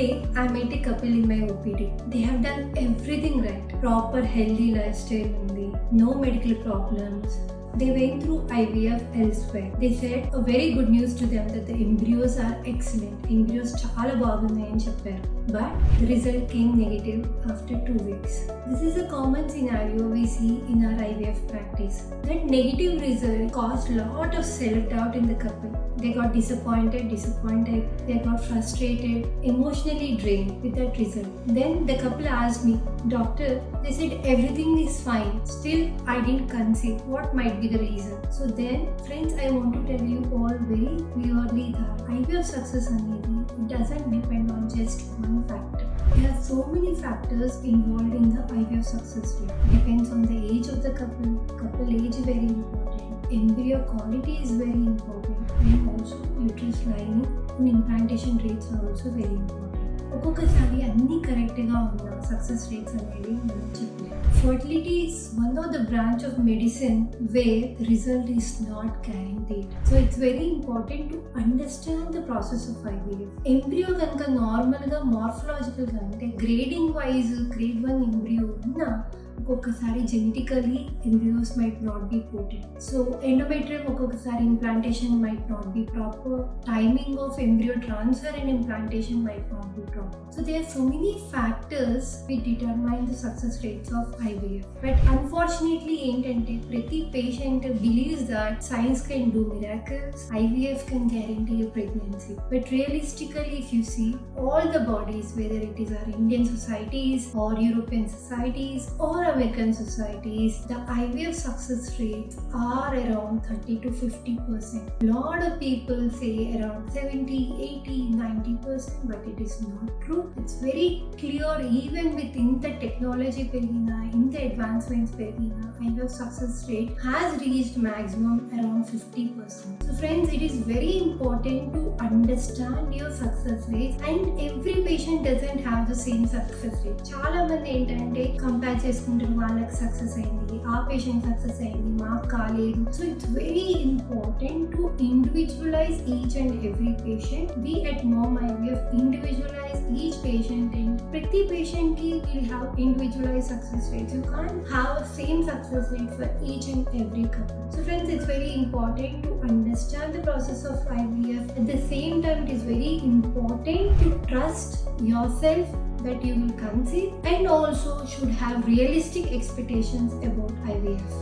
Today, I met a couple in my OPD. They have done everything right. Proper healthy lifestyle only. No medical problems. They went through IVF elsewhere. They said a very good news to them that the embryos are excellent. Embryos చాలా బాగున్నాయని చెప్పారు. But the result came negative after 2 weeks. This is a common scenario we see in our IVF practice. That negative result caused lot of self-doubt in the couple. They got disappointed. They got frustrated, emotionally drained with that result. Then the couple asked me, "Doctor, they said everything is fine. Still, I didn't conceive. What might be the reason?" So then, friends, I want to tell you all very clearly that IVF success అనేది doesn't depend on just one factor. There are so many factors involved in the IVF success rate. Depends on the age of the couple. Couple age very important. Embryo quality is very important, and also uterus lining and implantation rates are also very important. ఒక్కొక్కసారి అన్నీ కరెక్ట్గా ఉన్న success rates అనేవి మనం చెప్పలేము. Fertility is one of the branch of medicine where the result is not guaranteed. So it's very important to understand the process of IVF. Embryo కనుక నార్మల్గా మార్ఫలాజికల్గా అంటే గ్రేడింగ్ వైజ్ గ్రేడ్ 1 ఎంబ్రియో ఉన్నా ఒక్కొక్కసారి genetically embryos might not be potent. So endometrium ఒక్కొక్కసారి implantation might not be proper. Timing of embryo transfer and implantation might not be proper. So there are so many factors which determine the success rates of IVF. But unfortunately ఏంటంటే ప్రతి patient believes that science can do miracles, IVF can guarantee a pregnancy. But realistically, if you see all the bodies, whether it is our Indian societies or European societies or American societies, the IVF success rates are around 30 to 50%. Lot of people say around 70, 80, 90%, but it is not true. It's very clear even with the technology perigina, in the advancements perigina, IVF success rate has reached maximum around 50%. So friends, it is very important to understand your success rates, and every patient doesn't have the same success rate. చాలా మంది ఏంటంటే compare చేసుకుంటారు, వాళ్ళకి success అయింది, ఆ patient success అయింది, మాకు కాలేదు. So it's very important to individualize each and every patient. Be at mom IVF individualize each patient, and ప్రతి పేషెంట్ కి will have individualize success rates. You can't have same success rate for each and every couple. So friends, it's very important to understand the process of IVF. At the same time, it is very important to trust yourself that you will conceive, and also should have realistic expectations about IVF.